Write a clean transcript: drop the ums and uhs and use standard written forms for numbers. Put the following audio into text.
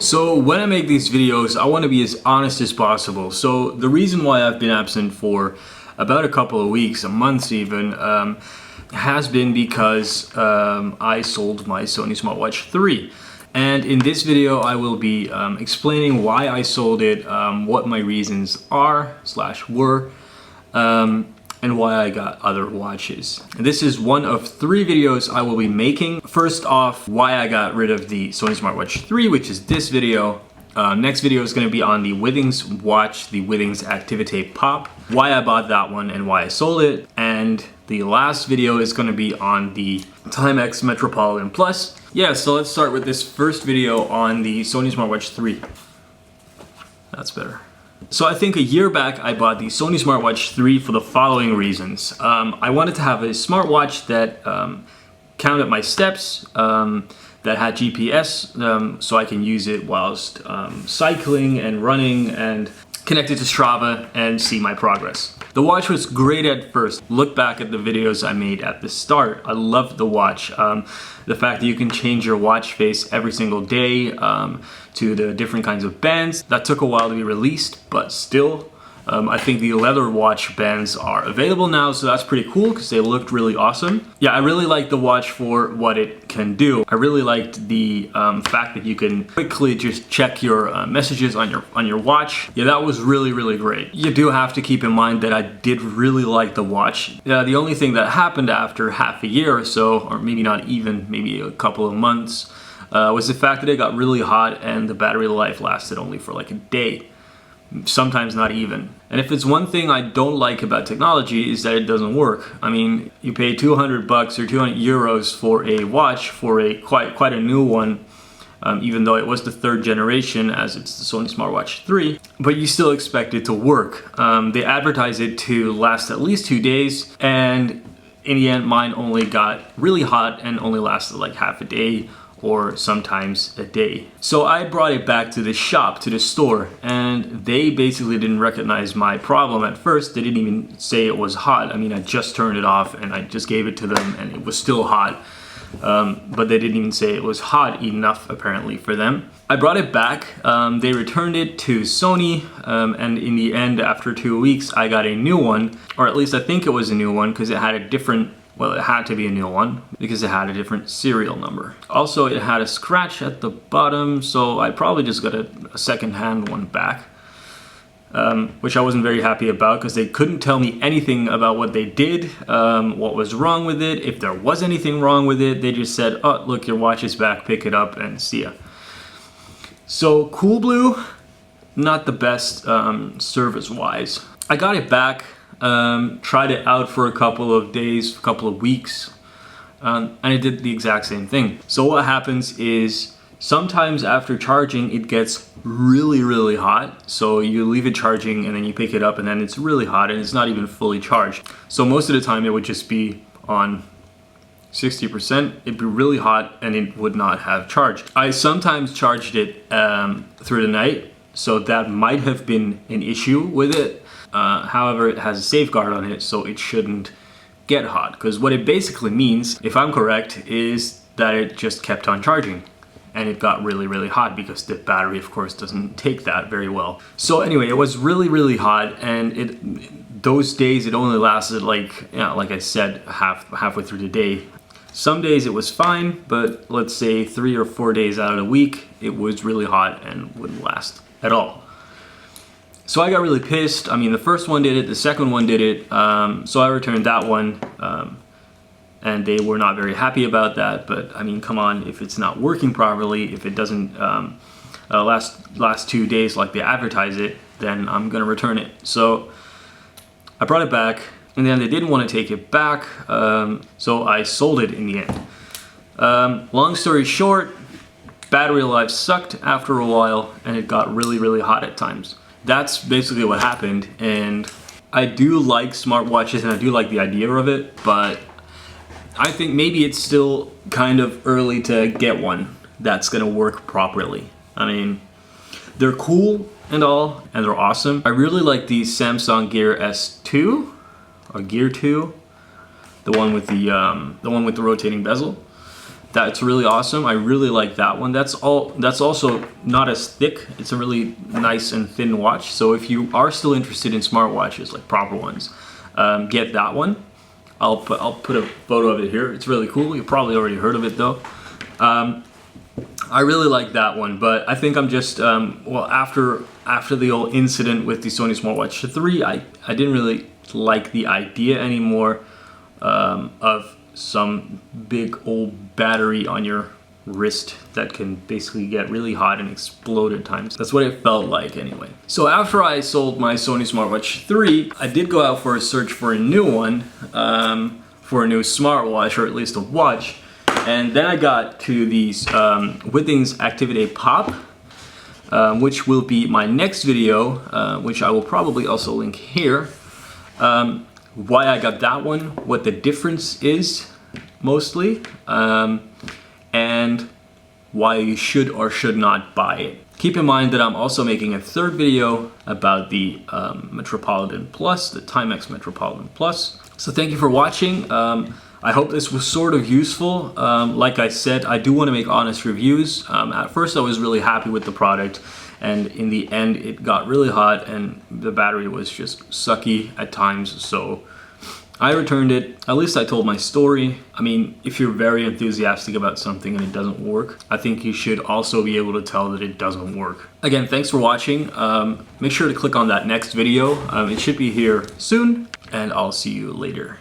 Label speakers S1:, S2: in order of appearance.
S1: So when I make these videos, I want to be as honest as possible. So the reason why I've been absent for about a couple of weeks, a month even, has been because I sold my Sony Smartwatch 3. And in this video, I will be explaining why I sold it, what my reasons are/were, and why I got other watches. And this is one of 3 videos I will be making. First off, why I got rid of the Sony Smartwatch 3, which is this video. Next video is going to be on the Withings watch, the Withings Activité Pop, why I bought that one and why I sold it. And the last video is going to be on the Timex Metropolitan Plus. Yeah, so let's start with this first video on the Sony Smartwatch 3. That's better. So I think a year back I bought the Sony Smartwatch 3 for the following reasons. I wanted to have a smartwatch that counted my steps, that had GPS, so I can use it whilst cycling and running and connect it to Strava and see my progress. The watch was great at first. Look back at the videos I made at the start. I loved the watch. The fact that you can change your watch face every single day to the different kinds of bands. That took a while to be released, but still. I think the leather watch bands are available now, so that's pretty cool because they looked really awesome. Yeah, I really liked the watch for what it can do. I really liked the fact that you can quickly just check your messages on your watch. Yeah, that was really great. You do have to keep in mind that I did really like the watch. The only thing that happened after half a year or so, or maybe not even, maybe a couple of months, was the fact that it got really hot and the battery life lasted only for like a day. Sometimes not even. And if it's one thing I don't like about technology is that it doesn't work. I mean, you pay 200 bucks or 200 euros for a watch, for a quite a new one, even though it was the 3rd generation as it's the Sony Smartwatch 3, but you still expect it to work. They advertise it to last at least 2 days, and in the end mine only got really hot and only lasted like half a day or sometimes a day. So I brought it back to the shop, to the store, and they basically didn't recognize my problem at first. They didn't even say it was hot. I mean, I just turned it off and I just gave it to them and it was still hot. But they didn't even say it was hot enough apparently for them. I brought it back, they returned it to Sony, and in the end, after 2 weeks, I got a new one, or at least I think it was a new one because it had a different, well, it had to be a new one because it had a different serial number. Also, it had a scratch at the bottom, so I probably just got a second-hand one back, which I wasn't very happy about because they couldn't tell me anything about what they did, what was wrong with it, if there was anything wrong with it. They just said, oh, look, your watch is back, pick it up and see ya. So Coolblue, not the best service-wise. I got it back. Tried it out for a couple of days, a couple of weeks, and it did the exact same thing. So what happens is sometimes after charging it gets really hot. So you leave it charging and then you pick it up and then it's really hot and it's not even fully charged. So most of the time it would just be on 60%, it'd be really hot and it would not have charged. I sometimes charged it through the night, so that might have been an issue with it. However, it has a safeguard on it, so it shouldn't get hot. Because what it basically means, if I'm correct, is that it just kept on charging. And it got really hot because the battery, of course, doesn't take that very well. So anyway, it was really hot, and those days it only lasted like, like I said, halfway through the day. Some days it was fine, but let's say 3 or 4 days out of the week, it was really hot and wouldn't last at all. So I got really pissed. I mean, the first one did it, the second one did it, so I returned that one, and they were not very happy about that. But I mean, come on, if it's not working properly, if it doesn't last 2 days like they advertise it, then I'm gonna return it. So I brought it back, and then they didn't want to take it back, so I sold it in the end. Long story short, battery life sucked after a while, and it got really hot at times. That's basically what happened, and I do like smartwatches and I do like the idea of it, but I think maybe it's still kind of early to get one that's gonna work properly. I mean, they're cool and all, and they're awesome. I really like the Samsung Gear S2, or Gear 2, the one with the rotating bezel. That's really awesome. I really like that one. That's also not as thick. It's a really nice and thin watch. So if you are still interested in smartwatches, like proper ones, get that one. I'll put a photo of it here. It's really cool. You've probably already heard of it though. I really like that one, but I think I'm just well, after the old incident with the Sony Smartwatch 3, I didn't really like the idea anymore of some big old battery on your wrist that can basically get really hot and explode at times. That's what it felt like anyway. So after I sold my Sony Smartwatch 3, I did go out for a search for a new one, for a new smartwatch, or at least a watch. And then I got to these Withings Activité Pop, which will be my next video, which I will probably also link here. Why I got that one, what the difference is, mostly, and why you should or should not buy it. Keep in mind that I'm also making a third video about the Metropolitan Plus, the Timex Metropolitan Plus. So thank you for watching. I hope this was sort of useful. Like I said, I do want to make honest reviews. At first I was really happy with the product, and in the end it got really hot and the battery was just sucky at times, so I returned it. At least I told my story. I mean, if you're very enthusiastic about something and it doesn't work, I think you should also be able to tell that it doesn't work. Again, thanks for watching. Make sure to click on that next video. It should be here soon, and I'll see you later.